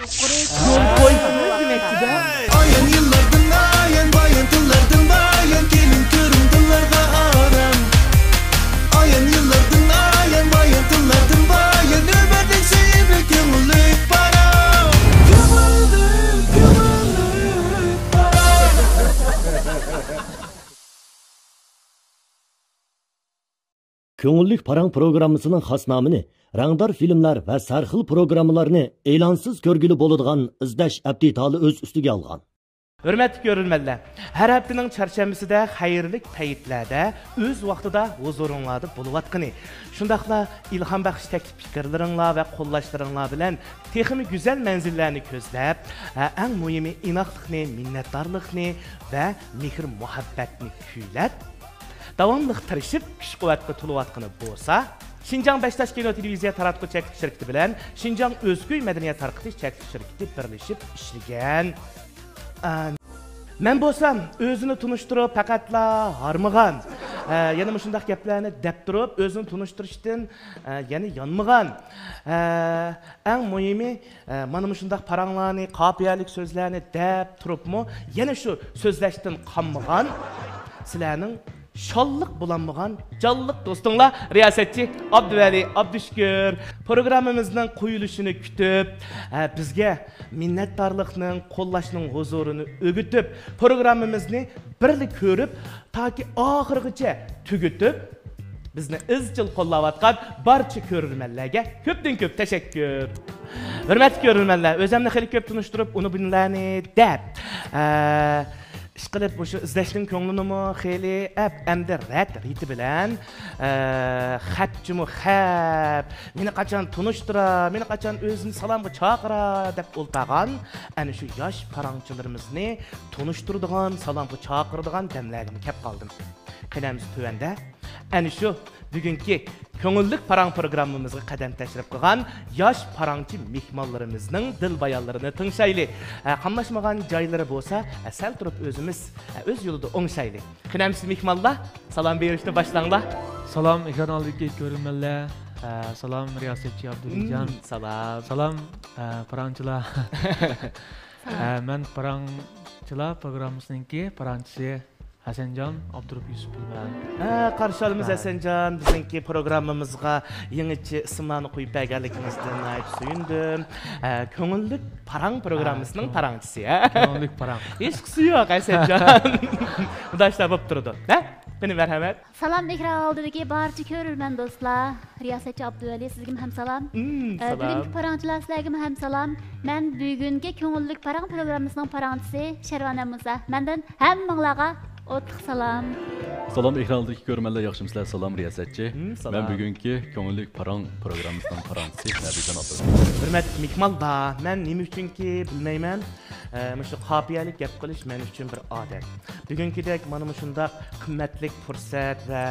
Koysunuz demekti de. Ayan yıllardan ayan bayan tıllardan bayan gelin kırımdılarda aram. Ayan yıllardan ayan bayan tıllardan bayan ömerdek sevgi kömürlük para. Kömürlük para. Köngüllik Parang programmasının xasnamini, rangdar filmler ve sarxil programmalarını elansız körgülü boladigan izdash abditali öz üstüge algan. Hürmetli görülmeliler. Her haftanın çarşambasida hayırlık payitlarda öz vaqtida huzurunlarda buluvatqını. Şundaqla ilham baxış teklif fikirlerinla ve qo'llashlarınla bilen texmi güzel menzillerini közlep, en mühimi inaqlıqni, minnetdarlıqni ve mehr muhabbetni küylep, davamlıq tirishib kuch quvvatga to'layotgani bo'lsa, Şinjan Beşiktaş Kino Televiziya taratqu çeklik şirketi bilen Şinjan Özgüy Medeniyet Tarqitish çeklik şirketi birleşip işlegan. Men bo'lsam o'zini tunishtirib faqatla harmag'an. Yana shundaq gaplarni deb turib o'zini tunishtirishdan yana yonmagan. Eng muhimi mana shundaq paranglarni, qopiyalik so'zlarni deb turibmi, yana shu so'zlashdan qonmagan sizlarning şallık bulanmagan canlılık dostunla riyasetçi Abdüveli Abdüşkür programımızdan koyuluşunu kütüp bizge minnettarlıkның kollaşının huzurunu ögütüp programımızını birlik görüp ta ki ahırgıca tügütüp bizni izchil qo'llayotgan barcha ko'rilmanlarga ko'pdan ko'p tashakkur. Hurmatli ko'rilmanlar, o'zimni xili ko'p tunishtirib, uni bunlarni deb İşqilib bu izlashning ko'nglinimi xeli endi riti bilan xatchimi xab meni qachon tunishtira, meni qachon o'zini salomga chaqira deb o'ltagan ana shu yosh parangchilarimizni tunishtiradigan, salomga chaqiradigan damlarga kelib qoldim. Qilamiz tuvanda ana shu bugungi Köngüllik Parang programmamızga qadam tashrif qilgan yosh parangchi mehmonlarimizning dil bayonlarini tingshayli. Qamlashmagan joylari bo'lsa, sal turib o'zimiz o'z yo'lida o'ngshayli. Qilamiz mehmonlar, salom berishni boshlanglar. Salom ekranlardagi ko'rilmanlar. Salom riyosetchi Abduljon. Salom parangchilar. Men parangchilar programmasininki parangchisi Hasanjon Abdurup Yusuf bilan. Qarşılığımız Hasanjon bizninki programmamızga yeniçi isimlarni qo'yib berganligingizdan ayt suyundim. Köngüllik Parang programmasının parangchisi. Köngüllik Parang. Hech qisi yo'q Hasanjon. Udashlar bo'lib turdi. Benim merhamet. Salam ekran oldidagi barcha ko'rilman do'stlar. Riyosetchi Abduvali sizga ham salom. Bugungi parangchilar sizlarga ham salom. Men bugungi Köngüllik Parang programmasining parangchisi Sharvona Musa. Mendan hammanglarga o'tliq salom. Salam ekrandagi ko'rmanlar, yaxshimisilar? Salam riyosetchi. Men bugungi Köngüllik Parang programmasining parangchisi Nabijon Abdullah. Hurmatli mehmonlar, men nima uchunki bilmayman. Shu qopiyalik gap qilish men uchun bir odat. Bugünkidek mana shunda qimmatlik fursat va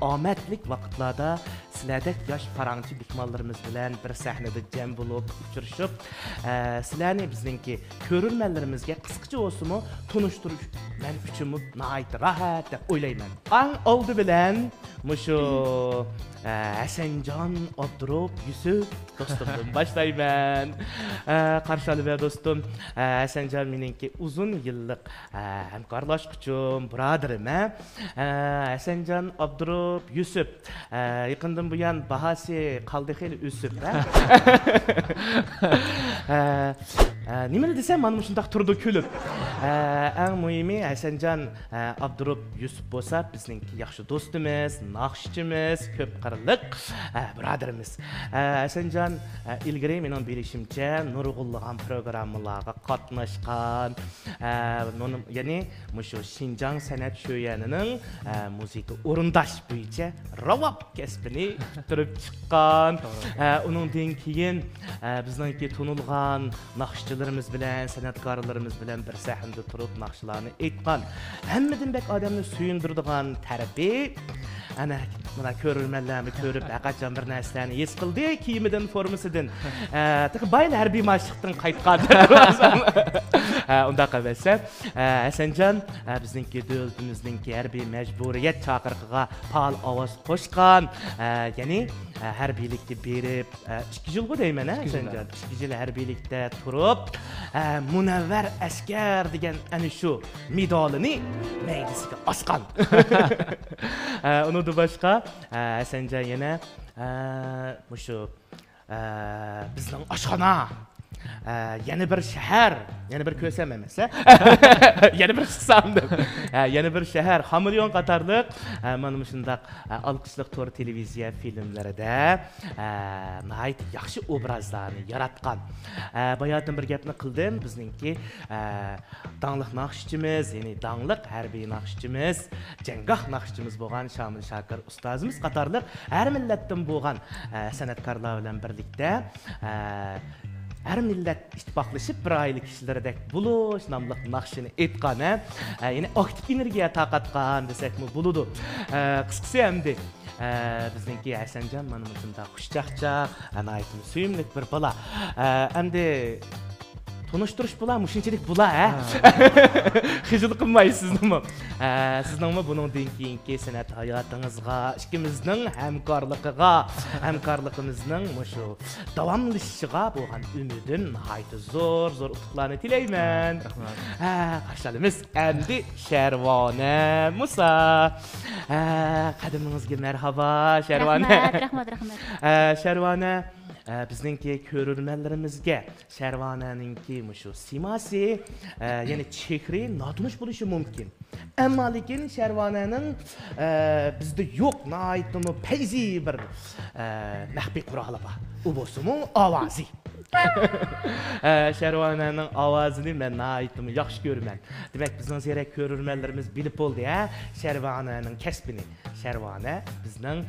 omadlik vaqtlarda sizlardek yosh parangchi mehmonlarimiz bilan bir sahnada jam bo'lib uchrashib, sizlarni bizningki ko'rilmanlarimizga qisqacha bo'lsa-mu tunishtirish men uchun nihoyat rahat deb o'ylayman. Ang oldi bilan shu Hasanjon Abdurup Yusuf dostumdan boshlayman. Qarshilib do'stim Hasanjon meningki uzun yillik hamkorlashquchim, birodarim. Hasanjon Abdurup Yusuf yaqindan buyon bahasi qoldi xeli o'sib. Nima desam, mana shundaq turdi kulib. Eng muhimi Hasanjon Abdurup Yusuf bo'lsa bizningki yaxshi do'stimiz, naqshchimiz, ko'p qirliq birodarimiz. Hasanjon ilgari mening bilishimcha nurg'unlagan programmalarga qatnashgan. Ya'ni shu Şinjan san'at sho'yanining musiqa o'rindash bo'yicha ravab kasbini bitirib chiqqan. Uningdan keyin bizningki tunilgan naqshchilarimiz bilan, san'atkorlarimiz bilan bir sahnada turib naqshlarni aytgan. Hammadan bek odamni suyundiradigan tarafi ana Mana ko'rilmanlarni ko'rib, qachon bir narsalarni his qildi, kiyimidan, formasidan. Bayil harbiy mashqdan qaytgan. Unda qilsa, Hasanjon bizningki davlatimizningki harbiy majburiyat chaqiriqiga faol ovoz qo'shgan. Ya'ni harbiylikka berib 2 yilga deyman, Hasanjon. 2 yil harbiylikda turib, Munavvar askar degan ana shu medalini maydasiga osgan. Undan boshqa Hasanjon yana shu bizning oshxona yana bir shahar, yana bir ko'rsam emas, yana bir chiqsamdim. Yana bir shahar, Xamiryon qatorliq mana shundaq olqishliq to'r televiziya filmlarida nihoyat yaxshi obrazlarni yaratgan. Bayotdan bir gapni qildim, bizningki dangliq naqshchimiz, ya'ni dangliq harbiy naqshchimiz, jangoh naqshchimiz bo'lgan Shamil Shakir ustozimiz qatorliq har millatdan bo'lgan san'atkorlar bilan birlikda her millet ittifaqlaşıp bir aylı kişileredek buluş namlıq naqşını etkan, yani aktif energiya taqatqan desek mi buludu. Qısqısı hemdi bizningki Hasanjon mana shunda xushchaqchaq, anaytim suyimlik bir bola. Hemdi Tanıştırış bula, muşinçilik bula, Xijil qilmaysizmi? Sizningmi buningdan keyingi san'at hayotingizga, ikkimizning hamkorligimizning shu davomlashishiga bo'lgan umidim nihoyat zo'r utuqlarni tilayman. Qarshilamiz endi Sharvona Musa. Qadimingizga marhaba Sharvona. Rahmat. Sharvona bizningki ko'rurmanlarimizga Sharvonaninki shu simasi, ya'ni chehri notunish bo'lishi mumkin. Ammo lekin Sharvonaning bizda yo'q, nihoyatmi payzi bir maxfiy quroli bor. U bo'lsa-mu ovozi. Sharvonaning ovozini men nihoyatmi yaxshi ko'raman. Demak, bizning ziyrak ko'rurmanlarimiz bilib bo'ldi, Sharvonaning kasbini. Sharvona bizning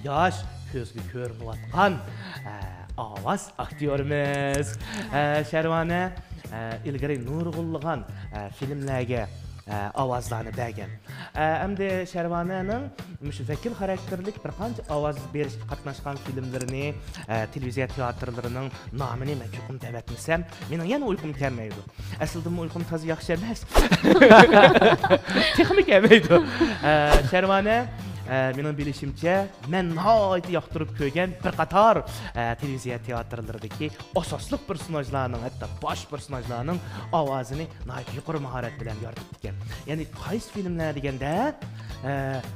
yosh ko'zga ko'rinayotgan ovoz aktyorimiz. Sharvona ilgari nurg'unlagan filmlarga ovozlarni bergan. Endi Sharvonaning shu vakil xarakterlik bir qancha ovoz berishga qatnashgan filmlarini, televiziya teatrlarining nomini men chuqur deb aytmasam, mening yana uyqum kelmaydi. Aslida bu uyqum toz yaxshi emas. Texnik kelmaydi. Sharvona mening bilishimcha, men nihoyat yoqtirib ko'rgan bir qator televiziya teatrlaridagi asosli personajlarning, hatto bosh personajlarning ovozini nihoyat yuqori mahorat bilan yoritib ekan. Ya'ni qaysi filmlar deganda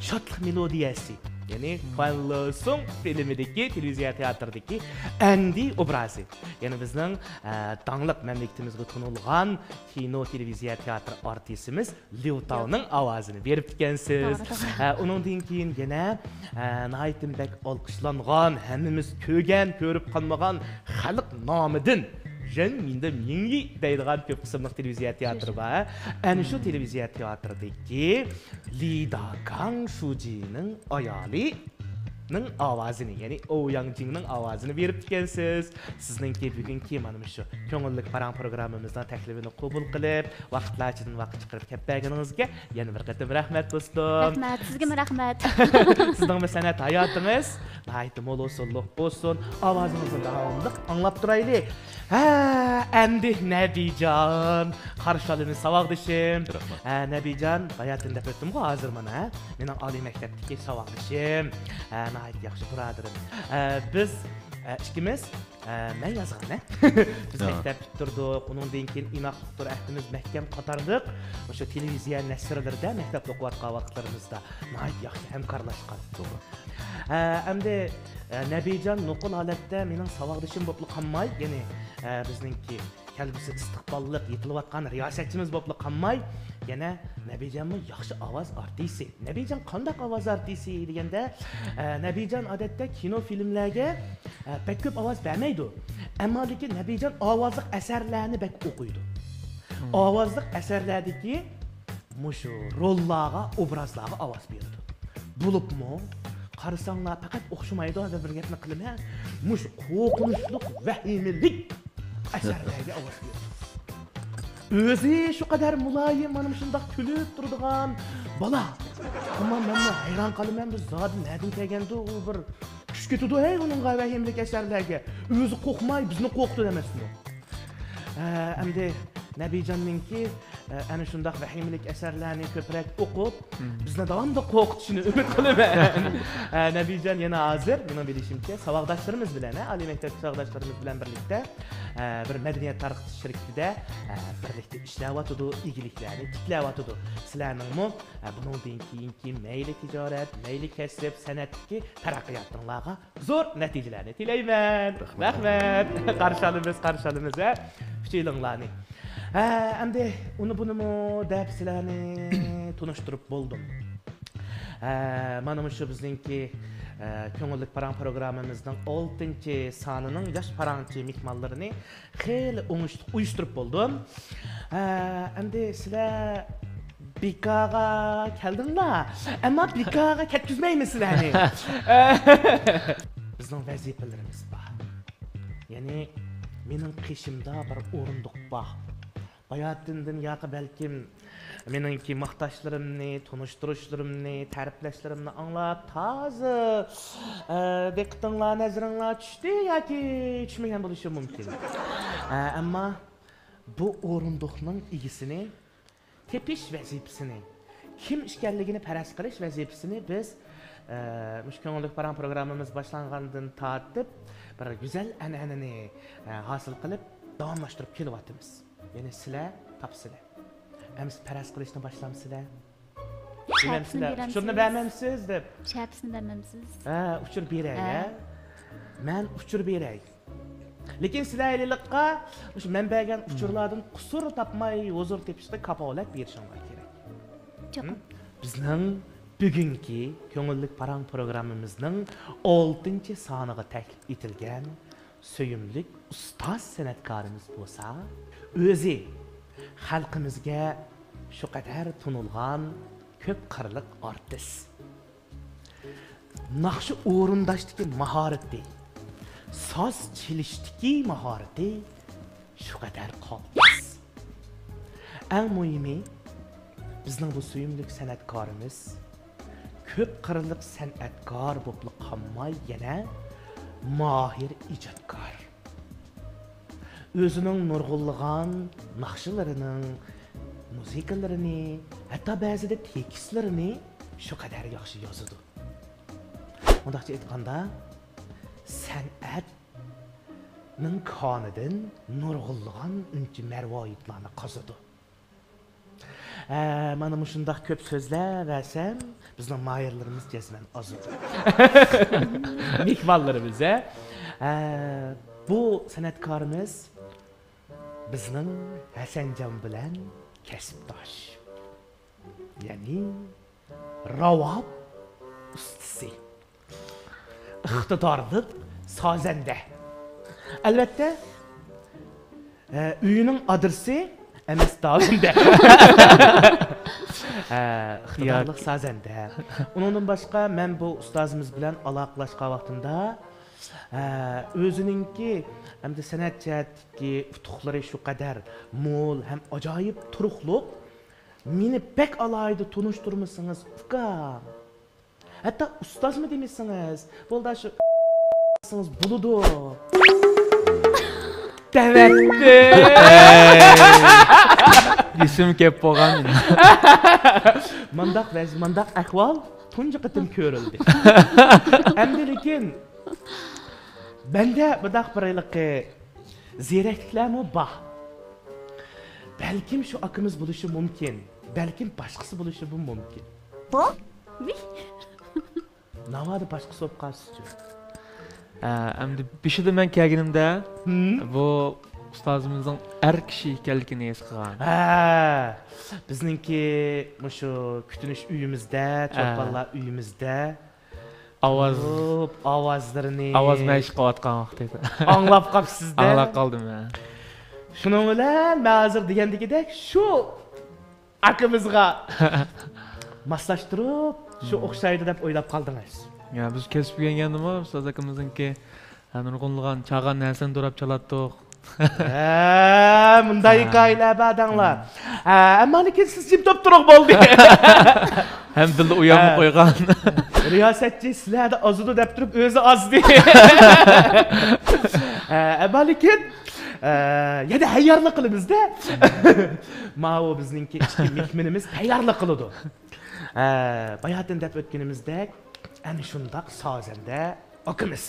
shodlik melodiyasi, ya'ni Fanlosung filmidagi televiziya teatridagi Andy obrazi. Ya'ni bizning dangliq mamlakatimizga tanilgan kino televiziya teatr artistimiz Liu Taoning ovozini berib ekansiz. Uningdan keyin yana nihoyatda olqishlangan, hammamiz ko'rib qolmagan xalq nomidan Jen minde mingi deydigan ko'p qismli televiziya teatri bor. Ana shu televiziya teatridagi Li Dagang Shujining ayoli ning ovozini, ya'ni Ouyang-jingning ovozini berib ekansiz. Sizningki bugungi mana shu ko'ngillik parang programmamizdan taklifini qabul qilib, vaqtlardan vaqt chiqarib kelganingizga yana bir qator rahmat do'stim. Rahmat, sizga rahmat. Sizning san'at hayotingiz nihoyat mo'l bo'lsin, ovozingizni davomli anglab turaylik. Endi Nabijon, qarshilini savoqdishim. Nabijon, bayatında o'tdim hozir mana. Mening oliy maktabdagi savoqdishim. Nihoyat yaxshi birodarim. Biz ikkimiz men yozgan, biz maktab bitirdik, undan keyin inoq doktor ahdimiz mahkam qatorliq o'sha televiziya nasrlarida maktab o'qiyotgan vaqtlarimizda nihoyat yaxshi hamkorlashgan. To'g'ri. Endi Nabijon nuqul holatda mening savoqdishim bo'lib qolmay, ya'ni bizningki kelgusi istiqbolliq yetilayotgan riyosatchimiz bo'lib qolmay, yana Nabijonmi yaxshi ovoz artisti. Nabijon qanday ovoz artisti deganda, Nabijon odatda kino filmlarga pek ko'p ovoz bermaydi. Ammo lekin Nabijon ovozli asarlarni bek o'qiydi. Ovozli asarlardagi mushu rollarga, obrazlarga ovoz berdi. Bo'libmi? Qarasanglar faqat o'xshamaydi deb bir gapni qilaman. Mush qo'rqinchli, vahimalik asarlarga ovoz berdi. Özü şu kadar mulayim, manım şundaq külüp durduğan bala. Ama ben hayran kalıman, biz zaten nereden kelgendi o bir kuş getudu hey onun vahimlik eserlerge. Özü kokmay, bizni koktu demesin o. Endi Nebican'ınki ana şundaq vahimlik eserlerini köprek okup bizni davamda kokutuşunu ümit kılıman. Nebican yana hazır, bunu bilişimki savaqdaşlarımız bilen, Ali mektep savaqdaşlarımız bilen birlikte bir medeniyet tarixi şirketide birlikte işləvatıdı, ilgiliklerini tikləvatıdı. Sizlerinin mu bunun keyinki meyli ticaret, meyli kesip, sənətdeki taraqqiyatlarına zor nəticələrini tileymen. Rahmet. Qarşalımız. Fikirlərini. Endi bunu mu deyip sizlerni tanıştırıp buldum. Mana şu bizninki Köngüllük Paran programımızın 6. sanının yaş parançı mikmallarını xeyli uyuşturup buldum. Endi sizler Bikaga geldinler ama Bikaga ketkizmeymi sizlerni. Bizning vazifelerimiz var. Yani mening qishimda bir o'rindiq bor. Bayatından yağı belkim meningki maqtashlarimni, tunishtirishlarımni, ta'riflashlarimni anglab toza diqqatinglar, nazaringlar tushdi yoki tushmagan bo'lishi mumkin. Ammo bu o'rindiqning egisini tepish vazifasini, kim ishkanligini paras qilish vazifasini biz Köngüllük Paran programımız başlangandan tartib bir güzel an'anani hosil qilib davomlashtirib kelyapmiz. Yani sizlar tapsizlar. Ems paras qilishni boshlamsizlar. Bilmamsizlar. Uchurni bermamsiz deb. Chapsini bermamsiz. Uchur beray, men uchur beray. Lekin sizlar ayliqqa o'sha men bergan uchurlardan qusur topmay huzur tepishda kapolat berishinglar kerak. Cho'qim. Bizning bugungi Köngüllük Paran programımızın 6. sanıga taklif etilgan söyümlük ustoz san'atkorimiz bo'lsa, o'zi xalqimizga shu qadar tunilgan ko'p qirliq artist. Naqshi o'rindashdagi mahorati, soz chelishdagi mahorati shu qadar qolmas. Eng muhimi bizning bu söyümlük san'atkorimiz köp qirliq san'atkor bo'lib qolmay yana mahir ijodkor. Özünün nurg'ulg'an naqshlarining, musiqalarini, hatto ba'zida tekstlarini shu qadar yaxshi yozadi. Undaqcha aytganda, san'atning qonidan nurg'ulg'an uncha marvoyitlarni qozadi. Mana shundaq ko'p so'zlar versem, bizning mahirlarimiz jazman ozadi. Mikvallarimiz bu san'atkorimiz bizning Hasanjon bilan kasbdosh. Ya'ni ravob ustasi. İqtidorli sozanda. Albatta, uyining adresi emas davinde. İqtidorli sozanda. Ondan başqa men bu ustozimiz bilan aloqalashgan vaqtimda o'zininki hamda san'at jihatdagi utuqlari shu qadar mo'l ham ajoyib turuqliq. Meni pek alayda tunishtirmasangiz, ukam. Hatta ustozmi demisiniz? Bo'ldi shu buludu. Devetti. İsim kep bo'lgan. Mandaq ahvol tunji qitim ko'rildi. Endi lekin bende budaq birlik ziyrakliklarmi bor. Belkim şu akımız buluşu mümkün. Belkim başkası buluşu bu mümkün. Bu? Ne vardı başkası olup kalsın? Endi bir şey de ben kelganimda bu ustozimizning er kishi ekanligini his qilgan. Bizninki şu kütünüş uyimizde, çolpanlar uyimizde ovozlarini ovoz mayish qilayotgan vaqtda anglab qolibsizda. Anglab qoldim men. Shuning bilan men hozir degandagidek shu akimizga moslashtirib, shu o'xshaydi deb o'ylab qoldingiz. Ya biz kesib kelgandimi ustoz akamizningki nurg'unligan chag'an narsani durab chalatdik. Bunday hikoyalar badanglar. Ammo lekin siz jim to'p-turuq bo'ldi. Hem dilde uyanma koygan. Riyosatchi sizlarda ozudi deb turib o'zi ozdi. Ammo lekin yana tayyorlik qilibizda. Mao bizningki ichki mehmonimiz tayyorlik qiladi. Bayatın deb o'tganimizdek ana shundoq sozanda o'qimiz.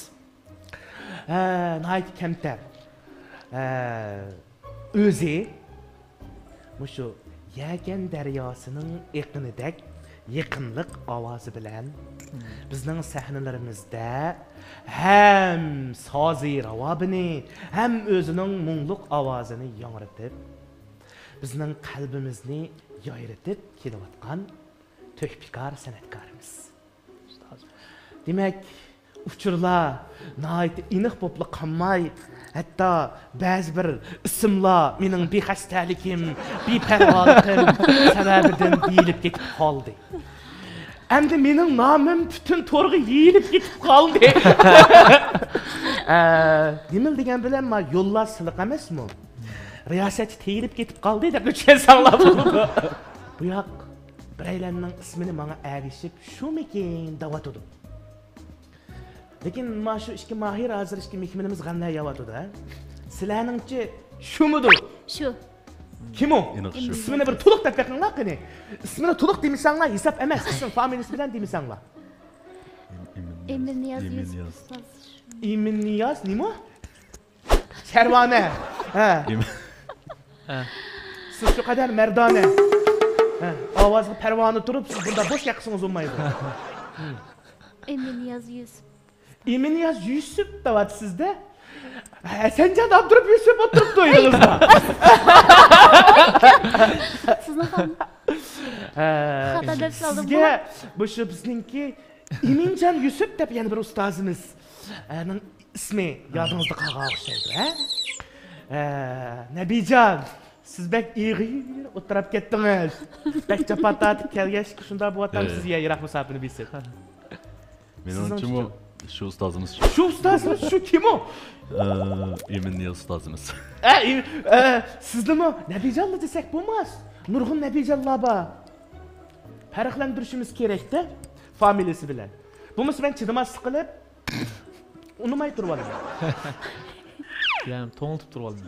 Nayt kamtar. O'zi mushu Yagan daryosining eqinidek yaqinlik ovozi bilan bizning sahnalarimizda ham sozi ravobini ham o'zining mungluq ovozini yongratib bizning qalbimizni yoyritib kelayotgan to'hpikor san'atkorimiz. Demak, uchurlar nayt iniq bo'pli qolmay, hatto ba'zi bir ismlar mening bexastalikim, beparvolikim sababidan deyilib ketib qoldi. Endi mening nomim butun to'rga yeyilib ketib qoldi. Nimil degan bilan ma yo'llar siliq emasmi? Riyosatchi teyilib ketib qoldi deb tushunsanlar bo'ldi. Bu yoq biraylarning ismini menga erishib shumikin davatudi. Lekin ma shu ishga mahir hozir ishga mehmonimiz qanday yavatudi? Sizlarningchi shumidi? Shu. Kim o? İsmini bir to'liq deb beqinglar qani. Ismini to'liq demisanglar, hisob emas, ism familiyasi bilan demisanglar. Eminiyaz. Eminiyaz nima? Sharvona. Ha. Siz şu kadar merdane. Ovozga parvona turib, siz bunda bosh yaqsangiz bo'lmaydi. Eminiyaz Yusuf. Eminiyaz Yusuf deyapti sizda? Sencan Abdurrahim Yusuf o'tiribdi o'yingizda. Sizni ham xato deb soldim. Sizga bu shu bizningki Eminjon Yusuf deb yana bir ustozimiz ismi yodingizda qolgan o'xshaydi, ha? Nabijon, siz bek ig'ir o'tirib ketdingiz. Bek chapatatib kelgach, shunda bu otam sizga yiroq musofirni bilsin. Menimcha bu şu ustazımız. Şu ustazımız şu kim o? Emin Niyaz ustazımız. Sizde mi? Nebicanlı desek bulmaz. Nurgun Nebicanlı ba. Farqlantirishimiz kerak de familiyasi bilan. Bunisi ben chidamay siqilib unumay turib olaman. Yani to'ngilib turib olaman.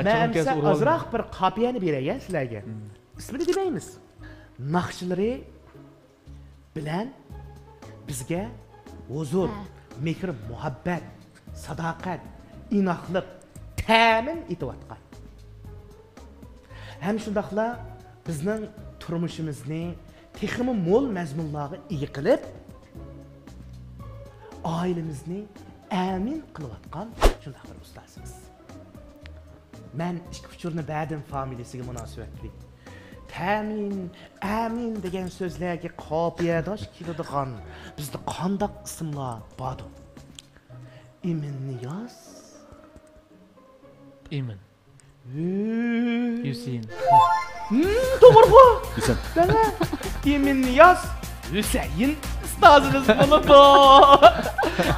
Men azroq bir qopiyani beray sizlarga. Ismini demaymiz. Naqshlari bilan bizga huzur, mehr, muhabbat, sadoqat, inoqlik ta'min etayotgan. Ham shundaqla bizning turmushimizni texmi mo'l mazmunlarga ega qilib, oilamizni amin qilayotgan shundaq bir ustozimiz. Men ikki uchurni ba'dim familiyasiga munosabatli. Ta'min, amin degan so'zlarga qopiyadosh keladigan bizda qandoq ismlar bor? Emin Niyaz, Emin, Hüseyin. To'g'ri. Hüseyin. Mana Emin Niyaz, Hüseyin ustozimiz bo'ladi.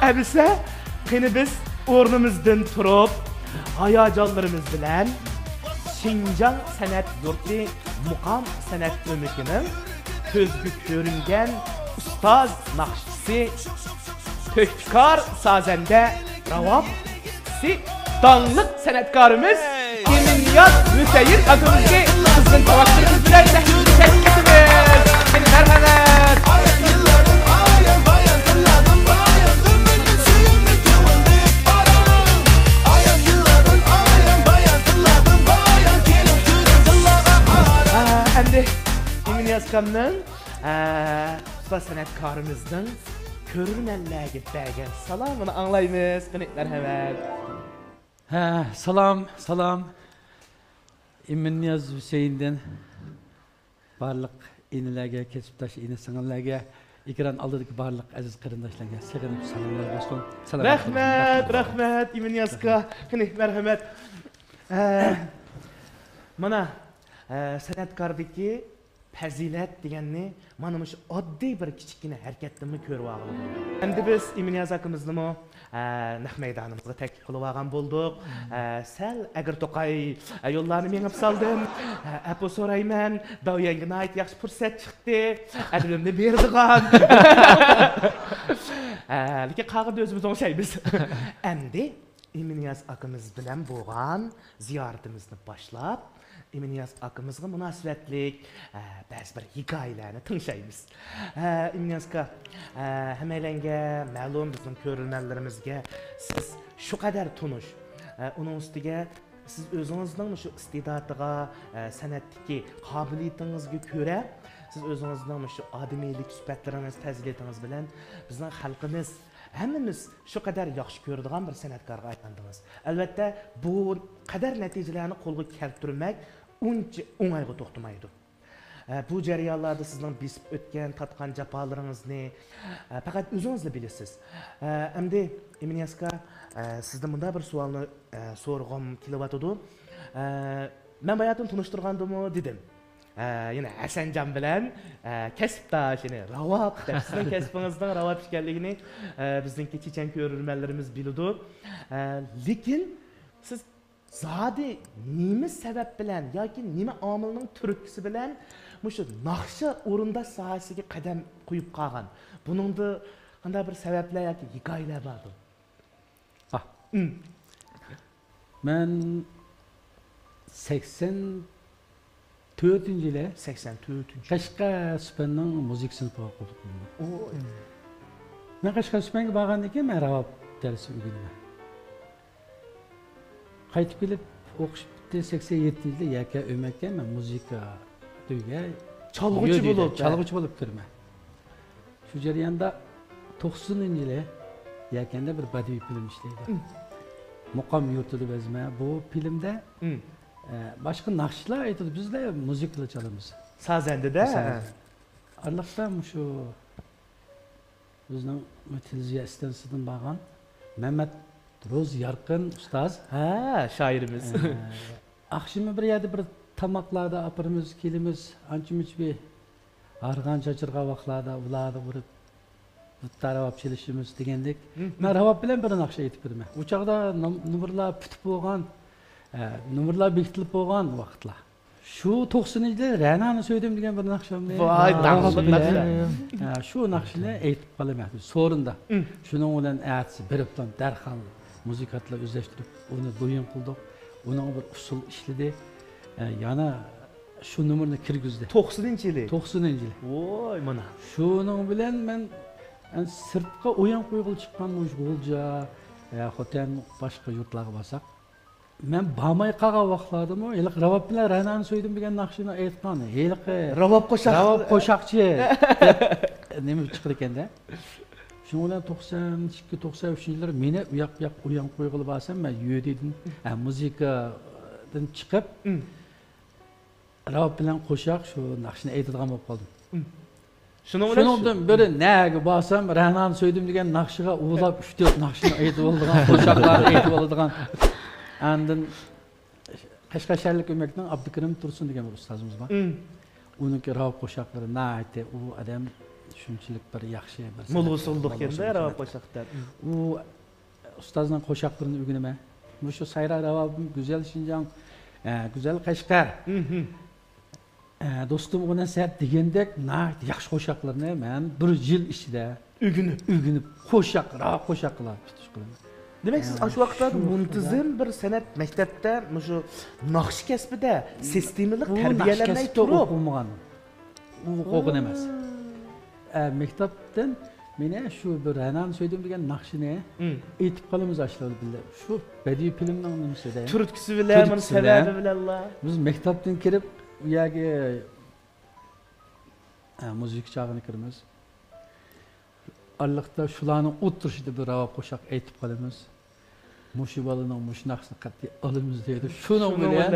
Abisa, qani biz o'rnimizdan turib, hayajonlarimiz bilan Şinjan Sanat Yurti Muqam Sanat Ömükining ko'zga ko'ringan ustoz naqshchisi, to'hpikor sozanda, ravobchisi, donliq san'atkorimiz Emin Niyaz Hüseyin akamizni bizning tavakkilimiz bilan taklif etamiz. Marhamat. Endi Emin Niyaz akamning ustoz san'atkorimizning ko'rganlarga bergan salomini anglaymiz. Marhamat. Salam. Emin Niyaz Hüseyin'den barliq inilarga, kesibdosh ini singillarga, ekran oldidagi barliq aziz qarindoshlarga sig'inib salomlar bo'lsin. Rahmat Emin Niyaz aka. Marhamat. Mana san'atkordagi fazilat deganni mana shu oddiy bir kichkina harakatdanmi ko'rib olgan bo'ldik. Endi biz Iminiyaz akamizni naq maydonimizga taklif qilib olgan bo'ldik. Sal agar to'qay yo'llarni mengib soldim. Apo so'rayman, Dovyanga nayt yaxshi fursat chiqdi. Adimni berdigan. Lekin qag'ida o'zimiz o'xshaymiz. Endi Iminiyaz akamiz bilan bo'lgan ziyoratimizni boshlab Iminiyaz akımızga münasibetlik bazı bir hikayelerni tingshaymiz. Iminiyaz aka, hammalarga ma'lum bizning ko'rilganlarimizga siz shu qadar tunish, uning ustiga siz o'zingizning shu iste'dodiga, san'atdagi qobiliyatingizga ko'ra siz o'zingizning shu odamiylik sifatlaringiz, fazilatingiz bilan bizning xalqimiz hammamiz shu qadar yaxshi ko'radigan bir san'atkorga aylandingiz. Albatta bu qadar natijalarni qo'lga keltirmak uncha o'ng'ayga to'xtamaydi. Bu jarayonlarda sizning besib o'tgan, tatgan jafolaringizni faqat o'zingiz bilasiz. Endi Iminiyaz aka, sizdan bunday bir savolni so'rag'im kelyotdi. Men bayatın tanishtirgandimmi dedim. Yine Hasanjon bilan kasbdosh, ya'ni ravab, sizning kasbingizning ravab ekanligini bizningki chechan ko'rurmanlarimiz biladi. Lekin siz zodi nima sabab bilan yoki nima omilning turtkisi bilan shu naqsha o'rinda sohasiga qadam qo'yib qolgan? Buningda qanday bir sabablar yoki hikoyalar bormi? Men 84-yili 84-yili Qashqa Supanning muzik sinfiga o'qidim. Men Qashqa Supanga borgandan keyin men ravab darsi o'rgandim. Qaytib kelib o'qish bitdi 87-yilda yaka o'makka men muzika to'yga chalg'uvchi bo'lib kirman. Shu jarayonda 90-yili yakanda bir badiiy film ishlaydi. Muqam yurtida bezma. Bu filmda boshqa naqshlar aytadi, bizlar muzikani chalamiz. Sazendida. Allohdan shu bizning televiziya stansiyadan borgan Mehmet Roz Yarqin ustoz, shoirimiz. Akşamı bir yerde bir tamaklarda aparımız, kelimiz, ançımıç bir argan çaçırga vaqtlarda ularda vurup tarafap çelişimiz degendik. Men ravab bilan bir naqsha aytib beraman. U chaqda nomerlar pitib bo'lgan, nomerlar bekitilib bo'lgan vaqtlar. Shu 90-yilda Ranani söyledim degan bir naqshamni. Voy, daqliq naqsha. Shu naqshni aytib qolaman. So'rinda. Shuning bilan aytsi beribdan darhol muzikatlar o'zlashtirib, uni bo'yin qildik. Uning bir usul ishladi. Yana shu nomerni kirgizdi. 90-yili. 90-yili. Voy, mana. Shuning bilan men sirtqa o'yin qo'yg'il chiqqan G'o'lja, Xotan boshqa yurtlarga borsak, men bormay qolgan vaqtlardami, haliq ravab bilan Ranani söyledim degan naqshini aytgan. Haliq ravab qo'shoqchi nima chiqdi ekanda. Shuning bilan 92-93-yillar meni u yoq o'yin qo'yg'il borsam, men yo'dedim. Muzikadan chiqib ravab bilan qo'shoq shu naqshni aytadigan bo'lib qoldim. Shuningdan biri naga borsam, Ranani söyledim degan naqshiga ulab 3-4 naqshni aytib oldigan, qo'shoqlarni aytib oldigan. Andın Qashqadaryolik o'makdan Abdukarim Tursun degan bir ustozimiz bor. Uniki ravab qo'shoqlari nayte, u odam shunchalik bir yaxshi bir mulg'usuldiq endi ravab qo'shoqlar. U ustozning qo'shoqlarini o'rganaman. Shu sayra ravabim Güzel Şinjan, Güzel Qashqar. Do'stim bilan sert degandek yaxshi qo'shoqlarni men 1 yil ichida o'rganib qo'shoq, ravab qo'shoqlar tutish qilaman. Demek siz şu vaqtda muntazam bir san'at maktabda shu naqsh kasbida sistemli tarbiyalanmay turib o'qimagan. U o'qin emas. Maktabdan meni shu bir Ranani söyledim degan naqshini aytib qolamiz ashlar billah. Shu badiiy filmning nimasida. Turtkisi bilan, buni sababi bilanlar. Biz maktabdan kirib u yerga muzik chog'ini kiramiz. Allohda shularning o'tirishida bir ravab qo'shoq aytib qolamiz. Mushu bolaning mush naqshni qat'iy olamiz deydi. Shuning bilan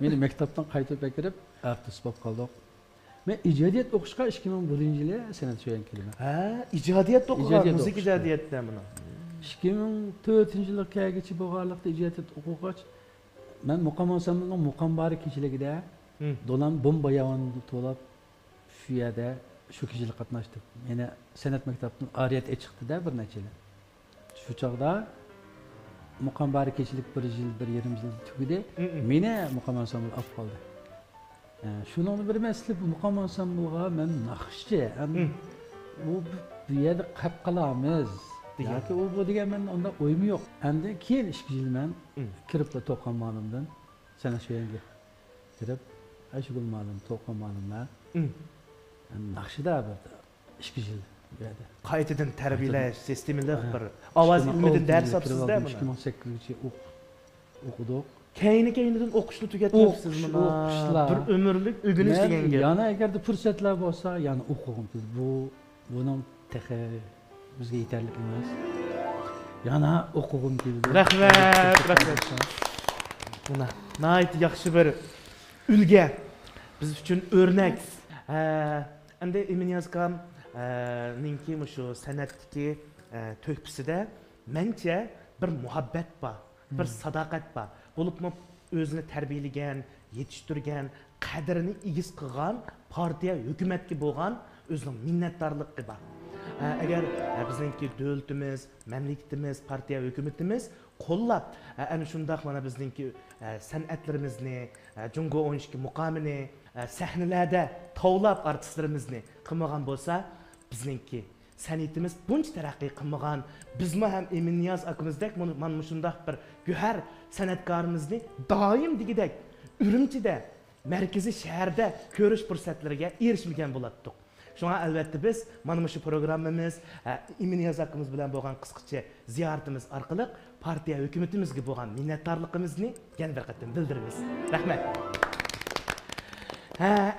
meni maktabdan qaytib kirib, artist bo'lib qoldik. Men ijodiyat o'qishga 2001-yili san'at so'yan keldim. Ijodiyat o'qigan, muzik ijodiyatda buni. 2004-yili kelgacha bo'lganlikda ijodiyat o'qigach, men muqam ensemblining muqam bari kechiligida dolan bomba yavonni to'lab şu yerda shu kishili qatnashdik. Meni san'at maktabidan ariyat chiqdi-da bir necha yil. Shu chog'da muqam barakachilik 1 yil, 1,5 yil tugadi. Meni muqam ansambl olib qoldi. Shuni bilmaysizlar, bu muqam ansamblga men naqshchi, bu yerda qolib qolamiz. Yoki u bu degan men unda o'yim yo'q. Endi keyin 2 yil men kirib to'qon ma'lumdan san'at sho'yanga kirib, Ayşegül ma'lum, to'qon ma'lumlar. Naqshida bir 2 yil berdi. Qaytadan tarbiyalash sistemida bir ovoz ilmidan dars olibsiz-da buni. 2008-yil o'qidik. Keynidan o'qishni tugatyapsiz mana. Bir umrlik o'g'inish deganga. Yana agarda fursatlar bo'lsa, yana o'qig'im. Buning texi bizga yetarli emas. Yana o'qig'im keldi. Rahmat. Mana nayt yaxshi bir ulga biz uchun o'rnak. Endi Eminiyazkam ninki shu san'atdagi to'kpisida mencha bir muhabbat bor, bir sadoqat bor. Bo'libmi o'zini tarbiyalagan, yetishtirgan, qadrini igiz qilgan partiya, hukumatga bo'lgan o'zining minnatdorligi bor. Agar bizningki davlatimiz, mamlakatimiz, partiya, hukumatimiz qo'llab ana shundaq mana bizningki san'atlarimizni, Jungo 12 muqomini sahnalarda tovlab artistlarimizni qilmagan bo'lsa, bizningki san'atimiz buncha taraqqiy qilmagan, bizmi ham Eminiyaz akamizdek mana shundaq bir go'har san'atkorimizni doim degidek Urumchida, markaziy shaharda ko'rish fursatlariga erishmagan bo'lardik. Şuna albatta biz mana shu programmamiz Eminiyaz akamiz bilan bo'lgan qisqacha ziyoratimiz orqali partiya hukumatimizga bo'lgan minnatdorligimizni yana bir qatam bildiramiz. Rahmat.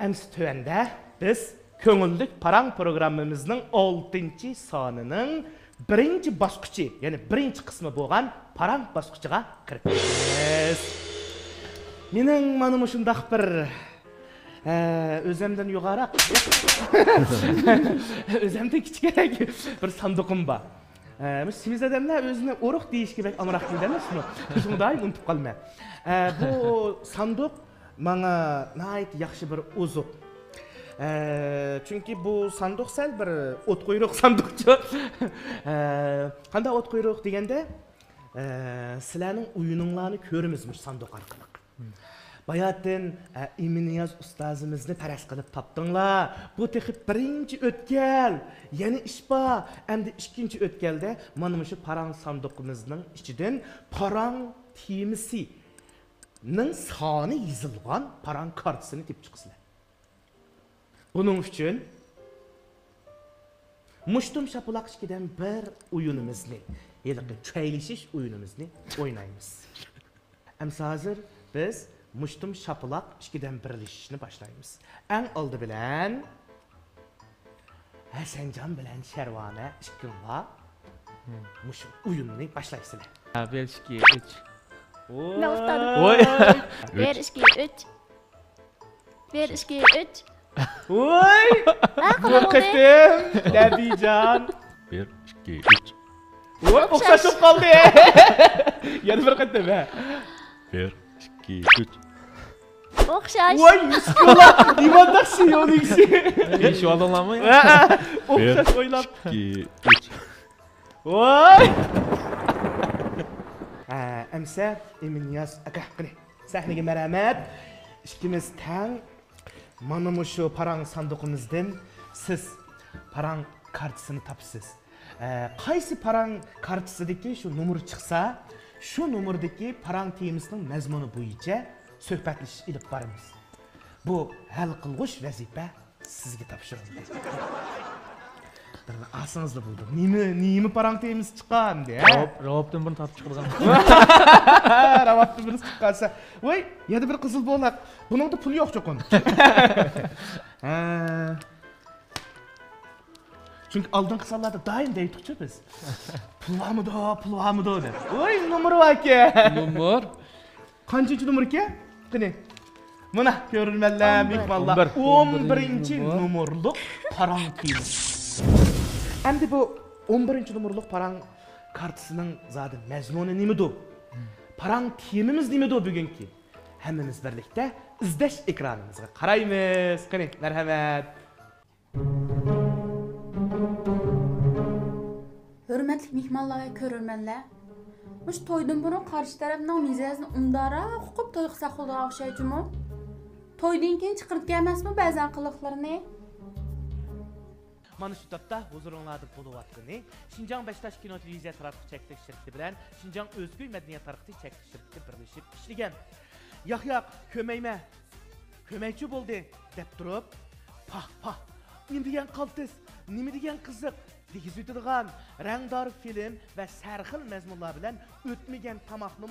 Amsi tövəndə biz Köngüllük Parang programmamızın 6-cı sonining 1-ci basqıcı, yəni 1-ci qismi bo'lgan Parang basqıcıga kiribmiz. Mening mana shundaq bir özümden yuqaraq özümde kichik bir sanduqim bor. Siz adamlar o'zini urug' deyishga bek amroq deydi-mi shuni? Shuni doim unutib qolma. Bu sanduq menga nayt yaxshi bir uzuq. Chunki bu sanduq sal bir o't quyruq sanduqcha. Qanday o't quyruq deganda, sizlarning o'yininglarni ko'rimizmiş sanduq orqali. Bayatın Eminiyaz ustazimizni taras qilib topdinglar. Bu texi birinchi o'tkal, yana ish bor. Endi ikkinchi o'tkalda mana shu parang sanduqimizning ichidan parang temisining soni yozilgan parang kartasini tepib chiqsizlar. Buning uchun Mushtum Shapulaqishkidan bir o'yinimizni, ya'ni chaylishish o'yinimizni o'ynaymiz. Amsa hozir biz Mushtum Shapulaq ikkidan birlashishni boshlaymiz. Eng oldi bilan Hasanjon bilan Sharvona ikkinlar mush o'yinni boshlaysizlar. 1 2 3. Ne ustadım? Oy. 1 2 3. 1 2 3. Oy! Qilib Qatim, Nabijon. 1 2 3. Oy, o'xshashib qoldi. Yana bir qatim ha. 1 2 3. O'xshash. Voy, miskula, nimadashi yo'ningshi. Şu adamlarmı? O'xshash o'ylab. 2 3. Voy! Amsa Eminiyaz aka qani. Sahnaga marhamat. Ikkimiz tang mana shu parang sanduqimizdan siz parang kartasini topsiz. Qaysi parang kartasidagi shu nomer chiqsa, shu nomerdagi parang temisining mazmuni bo'yicha suhbatlashish ilib boramiz. Bu hal qilg'ish vazifa sizga topshirildi. Asınızda buldum. Nimi parang temisi chiqqan de. Ravapdan birini topib chiqargan. Ravapdan birisi chiqqansa, voy, yana bir qizil bo'laq. Buningda pul yo'q cho'qon. Chunki oldingi sonlarda doim deydik-chi biz. Pulvamido deb. Voy, nomer bor ekan. Nomer? Qanchinchi nomer ekan? Qani. Mana ko'rilmanlar, mehmonlar. 11-nomerlik parang temisi. Endi bu 11-nomerlik parang kartasının zaten mazmuni nimadu? Parang temimiz nimadu bugunki? Hammamiz birlikda izlash ekranimizga qaraymiz. Qani, marhamat. hürmetli mehmanlar ve körürmenler. Muş toydun burun karşı tarafından mizazını umdara hukuk toy kısa kıldığa okşayıcı mı? Toydun keyin çıkırıp gelmez mi bazı kılıklarını? Mana shu topda huzurunlarda bo'layotgani Şinjan Beşiktaş Kino Televiziya tarafı çekiliş şirketi bilan Şinjan Özgür Medeniyet tarafı çekiliş şirketi birleşip işlagan. Yo'q, kömeyme. Kömeychi bo'ldi deb turib, pah, nima degan qaltis, nima degan qiziq degiz o'tadigan rangdor film va sarxil mazmunlar bilan o'tmagan tamoqni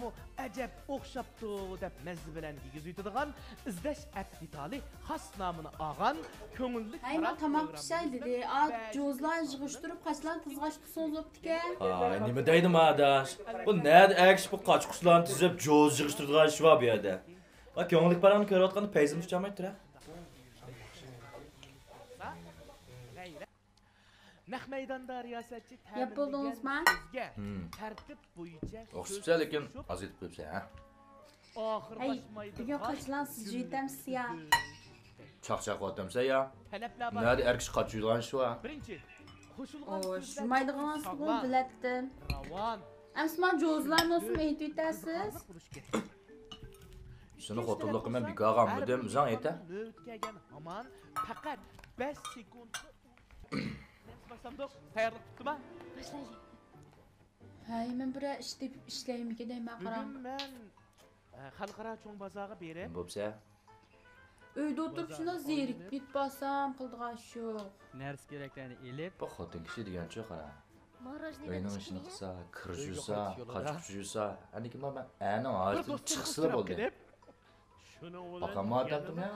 ajab o'xshabdi deb mazzi bilan degiz o'tadigan izlash aptitali xos nomini olgan ko'ngilli Hayma tamoq pişay dedi. Cozlar yığıştırıp kaçlan tızgaç tutsuz optike. Ay, nima deydim adaş? Bu nerede ekş bu kaç kuşlarını tizip joz yığıştırdıgan şu var bir yerde. Bak ko'ngillik paranı ko'rayotganda payzim uchamaydi tura. Naq maydonda riyosatchi Yapıldığınızmı? tartib bo'yicha O'xshibsa lekin oz yetib qo'yibsa, ha? Hey, bugün kaçlan siz jüytemsiz ya. Chaqchaq otamsa ya. Nerede erkish qaçıydigan şu var? Birinchi, qo'shilgan O şurmaydıgan sıkıntı bilettim. ravon Emsman cozlar nasıl eğitiytesiz? Shuni xotinlik bilan bikogan bidim, uzan ayta. O'tkagan hamon faqat 5 sekund. Başlamdoq, tayyorlik tutdimi? Boshlaylik. Hey, men bir işleyim ki deyim Bugun qaram. men xalqaro cho'ng bozorga berib, Bo'psa, Uyda oturup şuna zerik bit basam qıldıgan şu. Nersi keraklarni elib, bu xotin kishi degancha qara. Morojniy Uyning ishini qilsa, kir yursa, qochib yursa, aniki men ana hozir chiqsa bo'ldi. Baqama adamdim ya.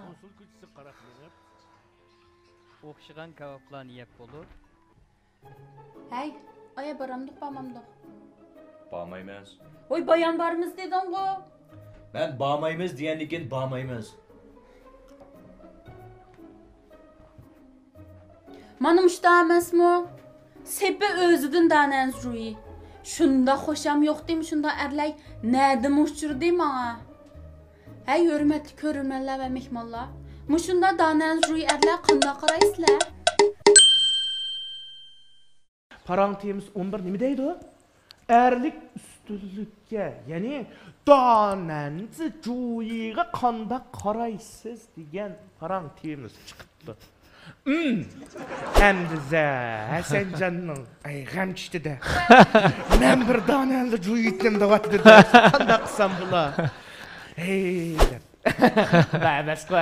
o'xshagan kaboblarni yeb bo'lib, Hey, aya baramdık bamamdık. Bormaymiz. Oy bayan barımız dedin o. Men bormaymiz degandikin bormaymiz. Manım işte emasmı? Sepe özüdün danen ruyi. Şunda hoşam yok deyim, şunda erley nedim uçur deyim ağa. Hey hürmetli körürmenler ve mehmanlar. Muşunda danen ruyi erley qında qaraysizlar. Parang temiz 11 nima deydi o? Erlik üstünlükке, yani dananzi juyiga qanda qaraysiz degan parang temiz chiqibdi. Endi Hasanjonning ay g'am tushdi-da. Men bir dananzi juyitdim deyapti. Qanday qilsam bular? Hey. Ba'basqa.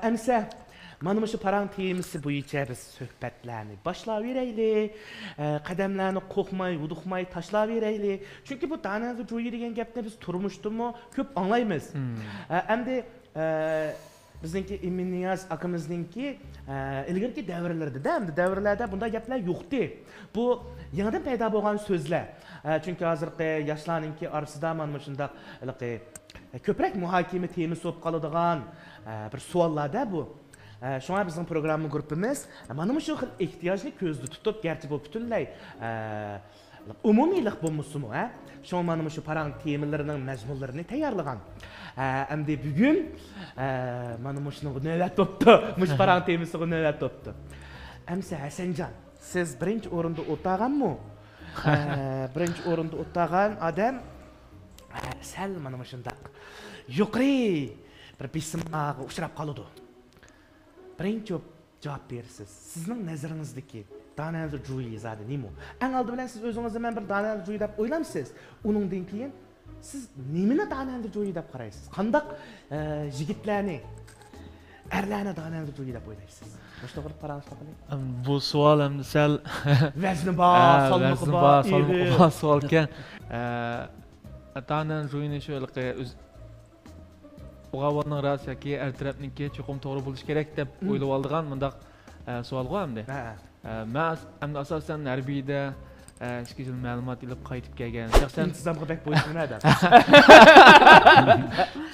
Amsa mana shu parang temisi bo'yicha biz suhbatlarni boshlayveraylik. Qadamlarni qo'qmay, uduqmay tashlaveraylik. Chunki bu dananzi joyi degan gapni biz turmushdimi ko'p anglaymiz. Endi bizningki Iminiyaz akamizningki ilgirki davrlarda, endi davrlarda bunday gaplar yo'qdi. Bu yangidan paydo bo'lgan so'zlar. Chunki hozirgi yoshlarningki orasida mana shunday ko'proq muhokama temasi bo'lib qoladigan bir savollarda bu. Şuna bizim programı grupimiz mana shu xil ehtiyojni ko'zda tutib, garchi bu butunlay umumiylik bo'lmasimi, ha? Şu mana shu parang temalarining mazmunlarini tayyorlagan. Endi bugun mana shuni navbat topdi. Mush parang temasiga navbat topdi. Amsa Hasanjon, siz birinchi o'rinda o'tirganmi? Birinchi o'rinda o'tirgan odam sal mana shunday yuqori bir bisimga uchrab qoladi. Birinchi javob bersiz. Sizning nazaringizdagi dananzi juyi zadi nima? Eng oldi bilan siz o'zingizni men bir dananzi juyi deb o'ylamsiz. Uningdan keyin siz nimani dananzi juyi deb qaraysiz? Qandaq yigitlarni, erlarni dananzi juyi deb o'ylaysiz? Boshqa bir qarang qiling. Bu savol ham sal vazni bor, salmoqi bor savol ekan. Dananzi juyini shu Oğavanın rasiyaki ertirapninki çoxum to'g'ri bo'lishi kerak deb o'ylab oldigan mundaq savolga hamda. Men hamda asosan harbiyda 2 yil ma'lumot ilib qaytib kelgan. Shaxsan intizomga bak bo'ysun adam.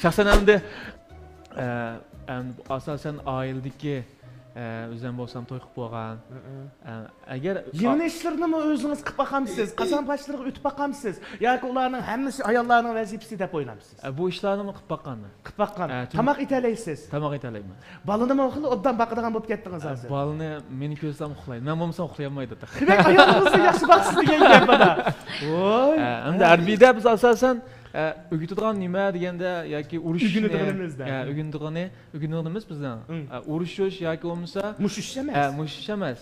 Shaxsan hamda asosan oiladagi o'zim bo'lsam to'y qilib bo'lgan. Agar yeni ishlarni o'zingiz qilib boqamsiz, qazon pashlarga o'tib boqamsiz yoki ularning hammasi ayollarning vazifasi deb o'ylamsiz? Bu ishlarni qilib boqqanman. Qilib boqqan. Tamoq etalaysiz. Tamoq etalayman. Balini o'xil obdan baqadigan bo'lib ketdingiz hozir. Balini meni ko'rsam uxlaydi. Men bo'lmasam uxlayolmaydi. Demak ayolingizni yaxshi boqsiz degan gap bana. Voy. Endi harbiyda biz asosan o'g'itadigan nima deganda yoki urishni o'g'indig'ini bizdan urishish yoki bo'lmasa mushish emas. Mushish emas.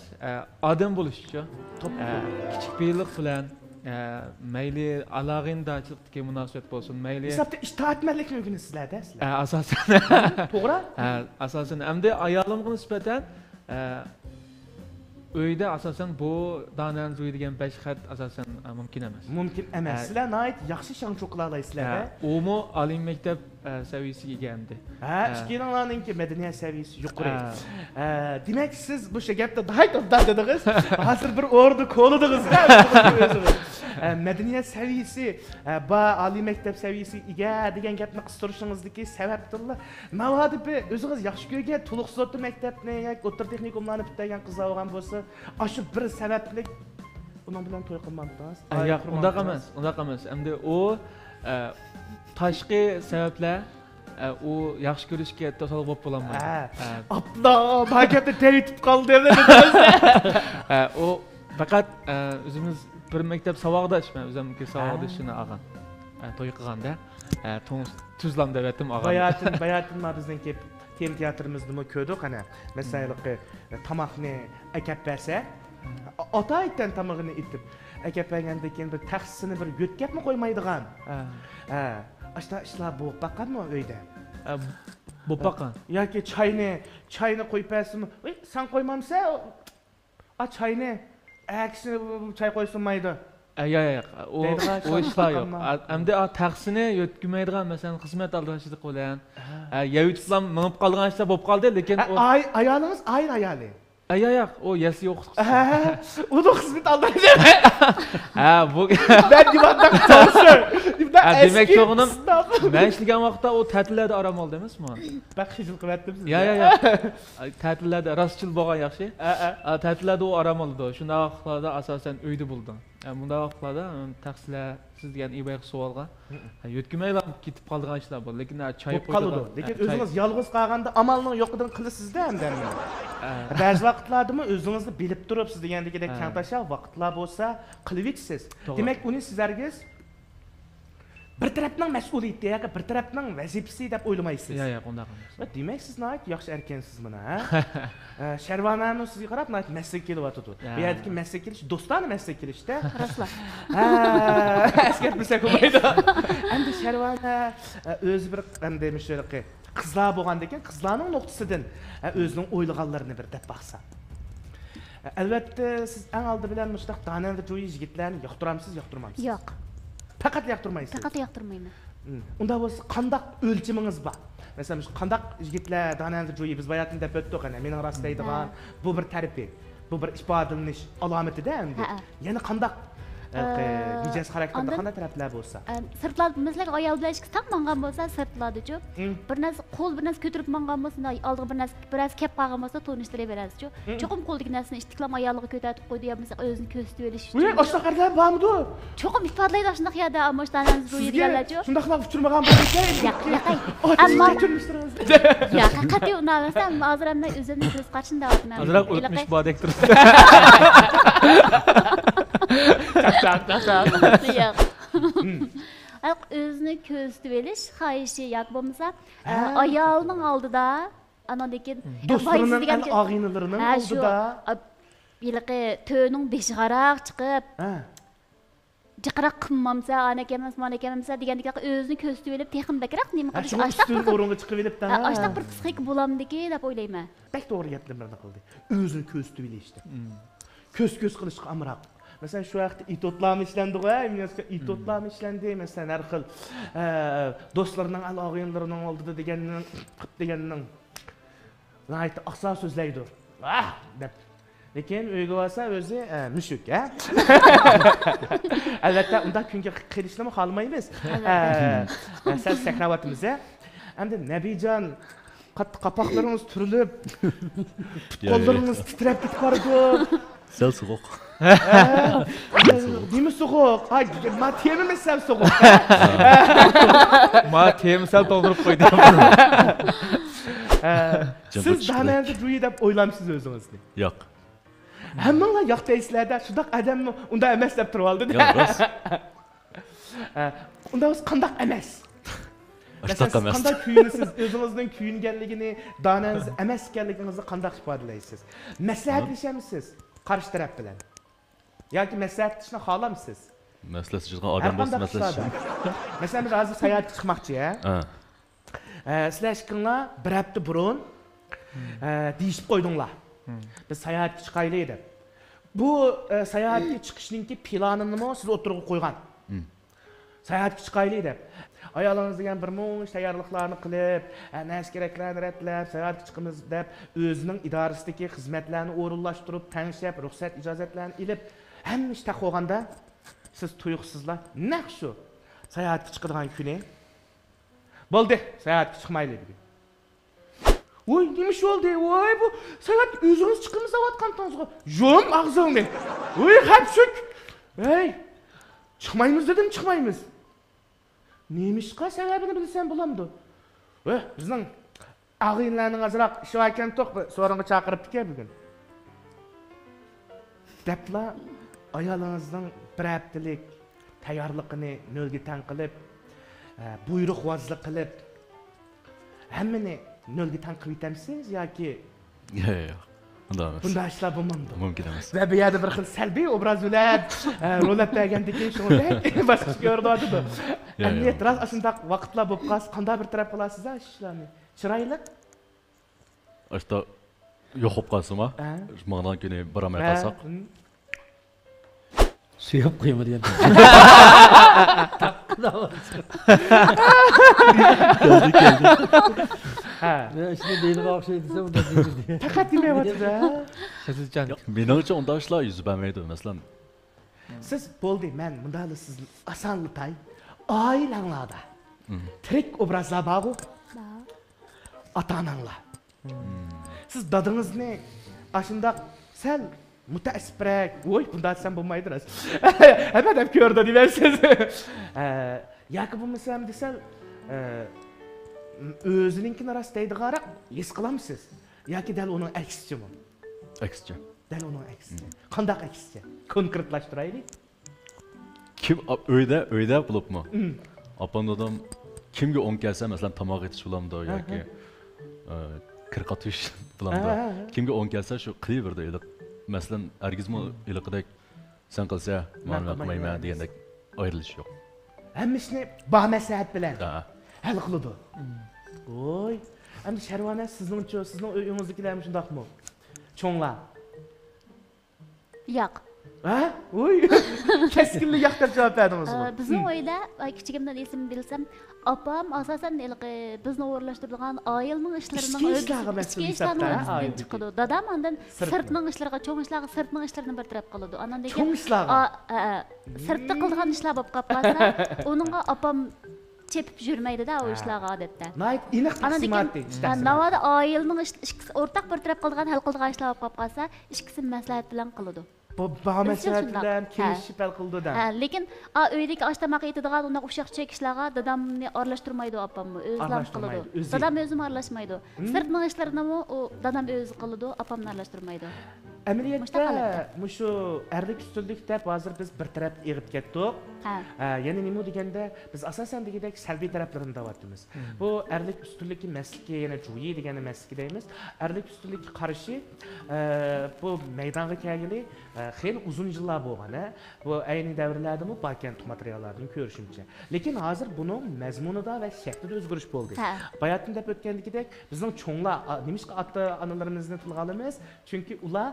Odam bo'lishchi. Kichik beylik bilan mayli alog'indachilikga munosabat bo'lsin, mayli hisobda itoatmanlikni o'rganisizlar-da sizlar. Asosan. To'g'ri? Asosan endi ayolimga nisbatan uyda asosan bu danan zuy degan 5 xat asosan mumkin emas. Mumkin emas. Sizlar nayt yaxshi shangchuq qila olasizlar-da. Umu oliy maktab saviyasiga keldi. Ishkilanlarninki madaniyat saviyasi yuqori. Demak siz bu gapda daytobdan dedingiz. Hozir bir o'rni qo'lidingiz-da. Madaniyat saviyasi va oliy maktab saviyasiga degan gapni qistirishingizga sababdirlar. Navodibi o'zingiz yaxshi ko'rgan to'liq sotdi maktabni yoki o'tir texnikumlarni bitgan qizlar olgan bo'lsa, shu bir sababli uning bilan to'y qilmamdingiz. Yo'q, undaq emas. Endi u tashqi sabablar u yaxshi ko'rishga to'saliq bo'lib bo'lamaydi. Abla, maktabda tayitib qoldi dedi. U faqat o'zimiz bir maktab savodashman, o'zimga savodashini olgan. To'y qilganda tuzlam deb aytdim og'am. Bayatin bizningki tem teatrimizni ko'rdik ana. Masalan, tamoqni akab bersa, ota aytdan tamog'ini itib, akab bergandan keyin bir taxsini bir yo'tkapmi qo'ymaydigan. Ashta ishlar bo'lib baqqanmi uyda? Bo'lib baqqan. Yoki choyni qo'yib bersimi? Sen qo'ymamsa, choyni aksi choy qo'ysinmaydi. Yo'q, o ishlar yo'q. Endi taxsini yo'tkimaydigan, masalan, xizmat aldachilik bilan, yeyutiblam minib qolgan ishlar bo'lib qoldi, lekin ayolingiz ayoli. Yo'q, o yasi yo'q. Uni xizmat aldaydi. Bu ben divandan to'g'ri. Demak, to'g'rim, men ishlagan vaqtda o ta'tillarda aram oldi emasmi? Bak xijil qilyapti siz. Yo'q. Ta'tillarda rostchil bo'lgan yaxshi. Ta'tillarda o aram oldi. Shunda vaqtlarda asosan uyda bo'ldim. Bunda vaqtlarda taksilar siz degan iboy savolga yo'tkimaylar ketib qolgan ishlar bor, lekin choy qo'ydi. Lekin o'zingiz yolg'iz qolganda amalning yo'qidan qilasizda hamda. Ba'zi vaqtlarda o'zingizni bilib turib siz degandagidek kangtasha vaqtlar bo'lsa qilib o'tasiz. Demak, uni sizlarga bir tarafning mas'uliyati yoki bir tarafning vazifasi deb o'ylamaysiz. Yo'q, unday emas. Demak, siz nayt yaxshi erkansiz mana, ha? Sharvanani sizga qarab nayt mas'ul kelyapti. Bu yerdagi mas'ul kelish do'stlarni mas'ul kelishda. Raslar. Askar bilsa bo'lmaydi. Endi Sharvana o'zi bir endi mushalarga qizlar bo'lgandan keyin qizlarning nuqtasidan o'zining o'ylaganlarini bir deb baqsa. Albatta, siz eng oldi bilan mushtaq tananda jo'yi yigitlarni yoqtiramsiz, yoqtirmamsiz? Yo'q. Faqat yoqtirmaysiz. Faqat yoqtirmayman. Unda bo'lsa qandaq o'lchamingiz bor? Masalan, qandaq yigitlar tananda jo'yi biz bayatini deb o'tdik ana, mening rostlaydigan bu bir tarifi, bu bir ifodalanish alomati-da endi. Yana qandaq mijoz xarakterda qanday taraflar bo'lsa? Sirtlar masalan ayol bilan ishga taqmangan bo'lsa, sirtlardi-chu. Bir narsa qo'l bir narsa ko'tarib mangan bo'lsa, oldiga bir narsa kep qolgan bo'lsa, to'nishtiraverasiz-chu. Cho'qim qo'ldagi narsani ishtiklam ayolga ko'tarib qo'ydi, yo bo'lmasa o'zini ko'rsatib olish uchun. Voy, oshaqarlar bormi-du? Cho'qim ifodalaydi shunday yerda, ammo shundan zo'yi deganlar-chu. Shundaqlar uchirmagan bo'lsa, ammo yo'q, haqiqatda unamasam, hozir ham o'zimning ko'z qarshimda o'tman. Hozirroq o'tmish bodek turibdi. O'zini ko'rsatib olish xohishi yo'q bo'lmasa, ayolning oldida anandekin do'stlarining og'inlarining oldida yilqi to'ning beshg'aroq chiqib jiqraq qilmamsa, anaka emas, manaka emas degandek o'zini ko'rsatib olib, texim bakroq nima qilish, ashta o'ringa chiqib olibdi. Ashta bir psixik bo'lamdiki deb o'ylayman. Bak to'g'ri gaplarni qildi. O'zini ko'rsatib olishdi. Ko'z qilishga amroq. Mesela şu vaqtda itotlarmi ishlandi qo'y, itotlarmi ishlandi, mesela har xil do'stlarining aloqalarining oldida deganning aytdi aqsa so'zlaydi. Deb. Lekin uyga olsa o'zi mushuk, ha? Albatta unda kunga qilishni xohlamaymiz. Sal sakravatimiz. Endi Nabijon Qattiq qapaqlarınız türülüp, kollarınız titrep gitip bardı. Sel soğuk. Değil mi soğuk? Ay, ma temi sel soğuk. Ma temi sel doldurup koydu. Siz daha nerede Ruhi dep oylamsınız özünüzni? Yo'q. Hammalar yo'q deysizlarda, shundoq odamni unda emas deb turib oldi. Yo'q, rost. Unda o'zi qandaq emas? Qandaq emas. Qanday kuyunisiz, o'zingizning kuyunganligini, donangiz emas ekanligingizni qandaq ifodalaysiz? Maslahatlashamiz qarshi taraf bilan. Yoki maslahatlashni xohlamisiz? Maslahatlashgan odam bo'lsa maslahatlashing. Masalan, biz hozir sayohatga chiqmoqchi, ha? Sizlar chiqinglar, bir hafta burun deyishib qo'ydinglar. Biz sayohatga chiqaylik deb. Bu sayohatga chiqishninki planini siz o'tirib qo'ygan. Sayohatga chiqaylik deb. Ayolınız degan bir munch tayyorliklarni qilib, narsa keraklarni ratlab, sayohatga chiqamiz deb o'zining idorasidagi xizmatlarni o'rinlashtirib, tanishib, ruxsat ijozatlarni ilib, hamma ish taqoganda siz tuyuqsizlar. Naq shu sayohatga chiqadigan kuni bo'ldi, sayohatga chiqmaylik bugun. Oy, nima bo'ldi? Voy, bu sayohat o'zingiz chiqamiz deyotganingiz-ku. Yom og'zingni. Oy, hapshuk. Ey, chiqmaymiz dedim, chiqmaymiz. Neymişqa sebebini bilsem bulamdı. Bizning ağıylarning azroq ishi ekan to'q, so'ringa chaqiribdi-ku bugun. Depla ayolingizning bir haftalik tayyorligini nolga tan qilib, buyruqvozlik qilib, hammani nolga tan qilib yetamsiz yoki? Yo'q. Bunda ishlar bo'lmaydi. Mumkin emas. Va bu yerda bir xil salbiy obraz bilan rolab bergandan keyin shunday boshqa ko'rdi. Amniyat ras aslında vaqtlar bo'lib qolsa, qanday bir taraf qilasiz ishlarni? Chiroyli? Asta yo'q bo'lib qolsa-ma? Ma'nodan kuni boramay qolsak. Suyab qo'yma degan. Keldi. Ha, işte deyilib o'xshaydi desa, unda deyildi. Faqat demayapti-da. Sizcan. Meningcha unda ishlar yuz bermaydi, masalan. Siz bo'ldi, men bundali sizni osonlikay oilanglarda tirik obrazlar borku? Ota-onanglar. Siz dadingizni ashundaq sal mutaassibroq, voy, bunda desam bo'lmaydi ras. Hamma deb ko'rdi deysiz. Yoki bo'lmasam desal o'zininkini rastlaydigaroq his qilamsiz yoki dal uning aksichimi? Aksicha. Dal uning aksicha. Qandaq aksicha? Konkretlashtiraylik. Kim uyda bo'libmi? Opam dadam kimga o'n kelsa, masalan, tomoq etish bo'lamdi yoki kirqatish bo'lamdi. Kimga o'n kelsa shu qilaverdi edi. Masalan, argizmi iliqidek sen qilsa, men qilmayman degandek ayrilish yo'q. Hammishni ba maslahat bilan hal qiladi. Oy, endi Sharvona sizningcha, sizning uyingizdagilar ham shundaqmi? Cho'nglar. Yo'q. Ha? Oy, keskinlik yo'q deb javob berdingiz. Bizning uyda kichigimdan esim bilsam, opam asosan bizni o'rlashtirgan oilaning ishlarini chiqadi. Dadam ondan sirtning ishlariga, cho'ng ishlarga, sirtning ishlarini bir taraf qiladi. Ondan keyin cho'ng ishlarga sirtda qilgan ishlar bo'lib qolsa, uningga opam chepib yurmaydi-da o ishlarga odatda. Nayt iniq taqsimotdi. Navada oilaning ikkisi o'rtaq bir taraf qilgan, hal qilgan ishlar bo'lib qolsa, ikkisi maslahat bilan qiladi. Bu maslahat bilan kelishib hal qildi-da. Lekin uydagi osh tomoq yetadigan unda o'xshaq chekishlarga dadamni aralashtirmaydi opamni, o'zlam qiladi. Dadam o'zim aralashmaydi. Sirtning ishlarini dadam o'zi qiladi, opamni aralashtirmaydi. Amaliyotda mushu erlik ustunlik deb hozir biz bir taraf egib ketdik. Ya'ni nima deganda biz asosan degandek salbiy taraflarini davatimiz. Bu erlik ustunlik masligi, yana juyi degan masligi deymiz. Erlik ustunlikka qarshi bu maydonga kelgili xeyli uzun yillar bo'lgan. Bu ayni davrlarda bu bakent materiallardan ko'rishimcha. Lekin hozir buning mazmunida va shaklida o'zgarish bo'ldi. Bayatın deb o'tgandagidek bizning cho'nglar nimishqa ota-onalarimizni tilga olamiz, chunki ular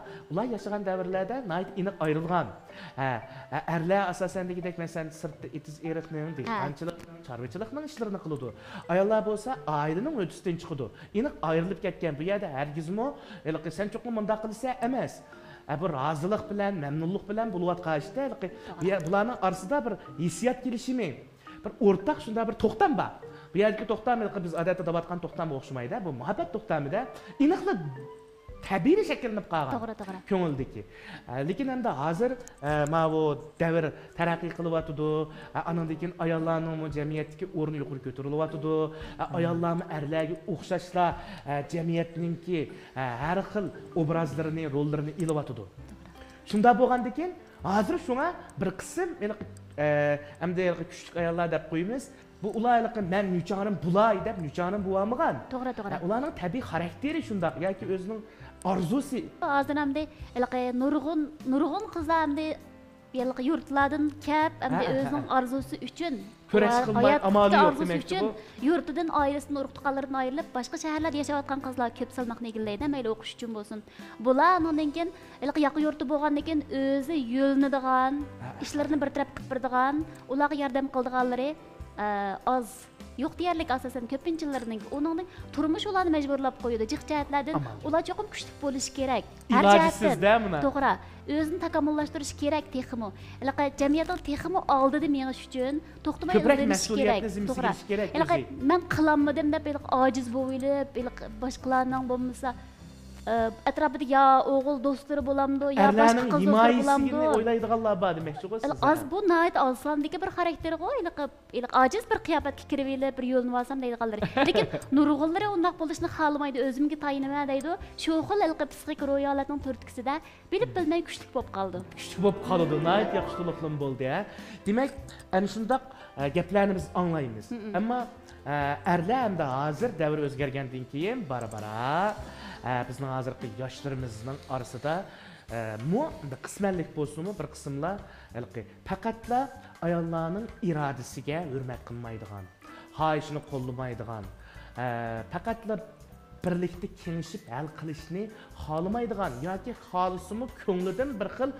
yaşagan davrlarda nayt iniq ayrılgan. Erler asasen degidek mesela sırtda etiz eritning, dehqonchilik, chorvachilikning ishlarini qiladi. Ayollar bo'lsa ailening o'tisidan chiqadi. Iniq ayrilib ketgan. Bu yerda hargizmi, sen cho'qim bunda qilsa emas. Bu rozilik bilan, mamnunlik bilan bo'layotgan ishda bularning orasida bir hissiyot kelishimi, bir o'rtaq shunday bir to'xtam bor. Bu yerdeki to'xtamida biz odatda davatgan to'xtam o'xshamaydi. Bu muhabbat to'xtamida aniqli tabiiy shakllanib qolgan. To'g'ri. Ko'ngildagi. Lekin endi hozir mana bu davr taraqqiy qilyotidi. Andan keyin ayollarning jamiyatdagi o'rni yuqori ko'tarilyotidi. Ayollarni erlarga o'xshashlar jamiyatningki har xil obrazlarini, rollarini ilyotidi. Shunda bo'lgandan keyin hozir shunga bir qism endi kuchli ayollar deb qo'yamiz. Bu ularga men nuchonim bulay deb nuchonim bo'lmagan. To'g'ri. Ularning tabiiy xarakteri shunday yoki o'zining arzusi. Hozir hamda nurg'un qizlar hamda yurtlardan kep hamda o'zining arzusi uchun kurash qilmay amali yo'q demakchi bu. Yurtidan, oilasidan, urug'-tuqqanlaridan ayrilib, boshqa shaharlarda yashayotgan qizlar ko'p salmoqni egallaydi, mayli o'qish uchun bo'lsin. Bularning keyin yaqin yurti bo'lgandan keyin o'zi yo'linadigan, ishlarini bir taraf qilib beradigan, ularga yordam qiladiganlari az yo'q deyarlik asosan ko'pinchalarning uning turmush ularni majburlab qo'yadi. Jihatlardan ular cho'qim kuchli bo'lishi kerak. Har jihatdan to'g'ri. O'zini takomillashtirish kerak texmo. Jamiyatning texmo oldida menish uchun to'xtamay o'rganish kerak. To'g'ri. Men qilolmadim deb ojiz bo'lib, boshqalarning bo'lmasa atrofida ya o'g'il do'stlari bo'lamdi, ya boshqa qizlar bo'lamdi. O'ylaydiganlar bor demakchi qo'y siz. Az bu nayt olsandagi bir xarakteri qo'y, ojiz bir qiyofatga kirib elib, bir yo'lni olsam deydiganlar. Lekin nurg'unlari undaq bo'lishni xohlamaydi, o'zimga tayinama deydi. Shu xil psixik ro'yolatning turtkisida bilib bilmay kuchli bo'lib qoldi. Kuchli bo'lib qoldi, nayt yaxshi to'liqlim bo'ldi. Demak, ana shundaq gaplarni biz anglaymiz. Ammo erlar hamda hozir davr o'zgargandan keyin bara bizning hozirgi yoshlarimizning orasida qismanlik bo'lsa-mu bir qismlar faqatla ayollarning irodasiga hurmat qilmaydigan, xohishini qo'llamaydigan, faqatla birlikda kengashib hal qilishni xohlamaydigan yoki xohlasimi ko'nglidan bir xil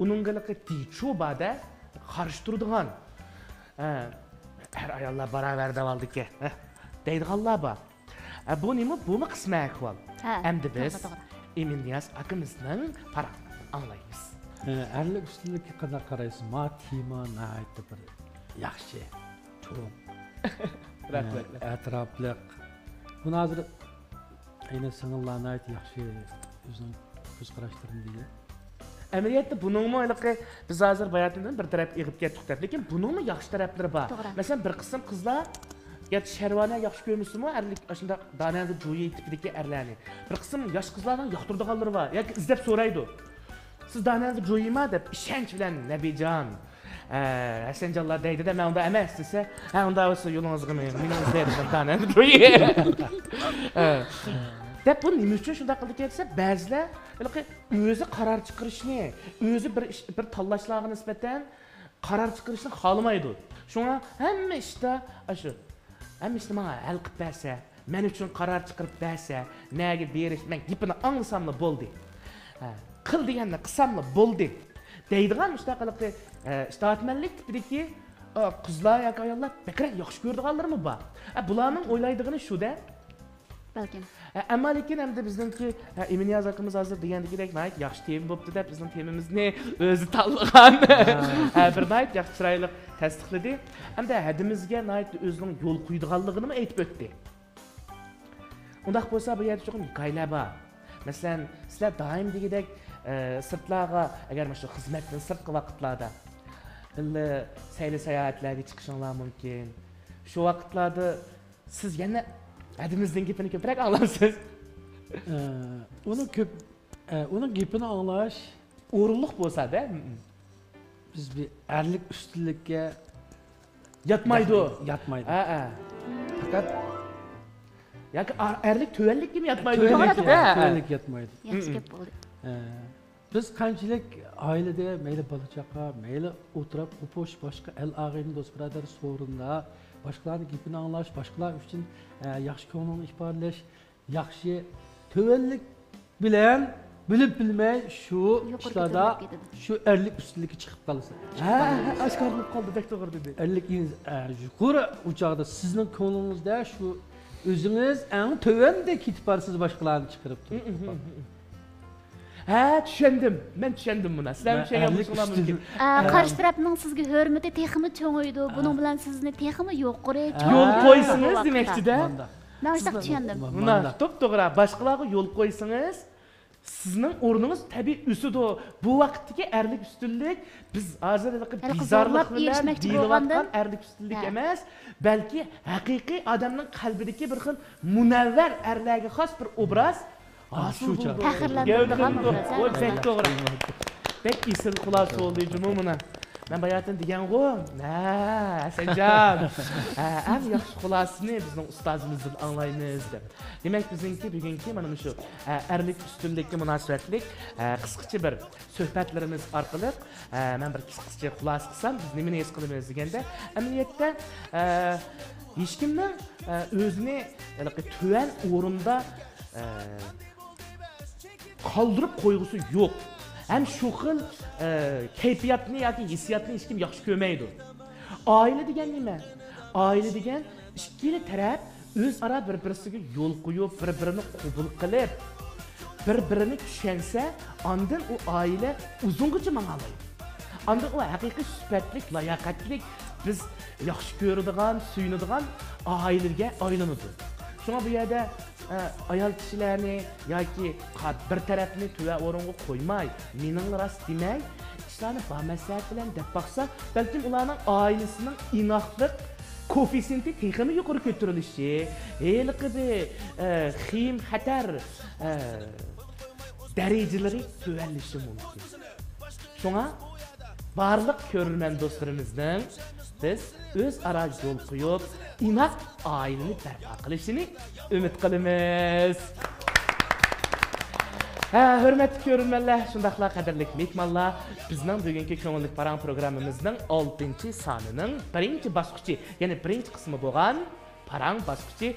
uningga tichubada qarshi turadigan her ayollar baravar davaldiki deydiganlar bor. Bu nima? Bu qisman ahvol. Endi biz Emin Niyaz akamizning paraqini anglaymiz. Erlik ustunlikka qanday qaraysiz? Ma tema naytdi bir yaxshi, cho'ng. Rahmat. Atrofliq. Buni hozir aynan singillarni ayt yaxshi o'zining ko'z qarashlarini deydi. Amaliyotda buningmi biz hozir bayatdan bir taraf eg'ib ketdik deb, lekin buningmi yaxshi taraflari bor. Masalan, bir qism qizlar yoki sharvona yaxshi ko'rmisizmi? Erlik shunda danada jo'yi tipidagi erlarni. Bir qism yosh qizlarning yoqtirdiganlari bor. Yoki izlab so'raydi. Siz danada jo'yima deb ishonch bilan Nabijon Hasanjonlar deydi-da, men unda emas desa, ha unda bo'lsa yo'lingizga men izlaydigan danada jo'yi. Deb bu nima uchun shunday qildi ketsa, ba'zilar o'zi qaror chiqarishni, o'zi bir tanlashlarga nisbatan qaror chiqarishni xohlamaydi. Shunga hamma ishda shu hamma ishni menga hal qilib bersa, men uchun qaror chiqarib bersa, nega berish, men gapini anglasamla bo'ldi. Qil deganni qilsamla bo'ldi. Deydigan mustaqillikda istoatmanlik tipidagi qizlar yoki ayollar bekrak yaxshi ko'radiganlarmi bor? Bularning o'ylaydigani shu-da. Balkim. Ammo lekin hamda bizningki Emin Niyaz akamiz hozir degandagidek yaxshi tema bo'pti deb bizning temamizni o'zi tanlagan. Bir yaxshi chiroyli tasdiqladi. Hamda hadimizga o'zining yo'l qo'ydiganligini aytib o'tdi. Undaq bo'lsa bu yerda cho'qim hikoyalar bor. Masalan, sizlar doim degidek sirtlarga agar mana shu xizmatdan sirtqi vaqtlarda sayli sayohatlarga chiqishinglar mumkin. Shu vaqtlarda siz yana hadimizning gapini ko'proq anglaysiz. Uning gapini anglash o'rinliq bo'lsa-da, biz bir erlik ustunlikka yatmaydi. Faqat yoki erlik tövenlikka mi yatmaydi? Tövenlik yatmaydi. Yaxshi gap bo'ldi. Biz qanchalik oilada mayli bola chaqa, mayli o'tirib o'posh boshqa el og'ayni do'st birodar so'rinda boshqalarning gapini anglash, boshqalar uchun yaxshi ko'ngilni ifodalash, yaxshi tövenlik bilan bilib bilmay shu ishlarda shu erlik ustunlikka chiqib qolsa. Oshkorlanib qoldi, deb to'g'ri dedi. Erlik yuqori o'chog'da sizning ko'nglingizda shu o'zingiz eng tövende ketib borsiz boshqalarni chiqarib turib. Ha, tushundim. Men tushundim buni. Sizlar tushungan bo'lishinglar mumkin. Qarshi tarafning sizga hurmati texmi cho'ng'iydi. Buning bilan sizni texmi yuqori Yo'l qo'ysingiz demoqchi-da. Men shunday tushundim. Buna to'g'ri, boshqalarga yo'l qo'ysangiz, sizning o'rningiz tabiiy o'sidi. Bu vaqtdagi erlik ustunlik biz hozirgi bizarlik bilan deyilgan erlik ustunlik emas, balki haqiqiy odamning qalbidagi bir xil munavvar erlarga xos bir obraz hosil bo'ldi. Faxrlanadigan obraz. Voy, bek to'g'ri. Bek isil xulos bo'ldi jumumuna. Men bayatın degan-ku, Hasanjon. Eng yaxshi xulosani bizning ustozimizdan anglaymiz deb. Demak, bizningki bugungi mana shu erlik ustunlikka munosabatlik qisqacha bir suhbatlarimiz orqali men bir qisqacha xulos qilsam, biz nimani his qilamiz deganda, amaliyotda hech kimning o'zini tuvan o'rinda qoldirib qo'yg'usi yo'q. Hem şu xil keyfiyatni yoki hissiyatni hech kim yaxshi ko'rmaydi. Oila degan nima? Oila degan ikkala taraf o'zaro bir-birisiga yo'l qo'yib, bir-birini qabul qilib, bir-birini tushunsa, ondan u oila uzungacha mang'alaydi. Ondan u haqiqiy sifatlik, layoqatlik, biz yaxshi ko'radigan, suyunadigan oilaga aylanadi. Shunga bu yerda ayol kishilarni yoki bir tarafni tuva o'ringa qo'ymay, mening rost demay, ishlarni bamaslahat bilan deb baqsa, balkim ularning oilasining inoqlik koeffitsiyenti texmi yuqori ko'tarilishi, haliqi xim xatar darajalari tuvanlishi mumkin. Shunga barliq ko'rman do'stlarimizning biz o'zaro yo'l qo'yib, inoq oilani barpo qilishini umid qilamiz. Hurmatli ko'rmanlar, shundaqla qadrli mehmonlar, bizning bugungi ko'ngillik parang programmamizning 6-sonining birinchi bosqichi, ya'ni birinchi qismi bo'lgan parang bosqichi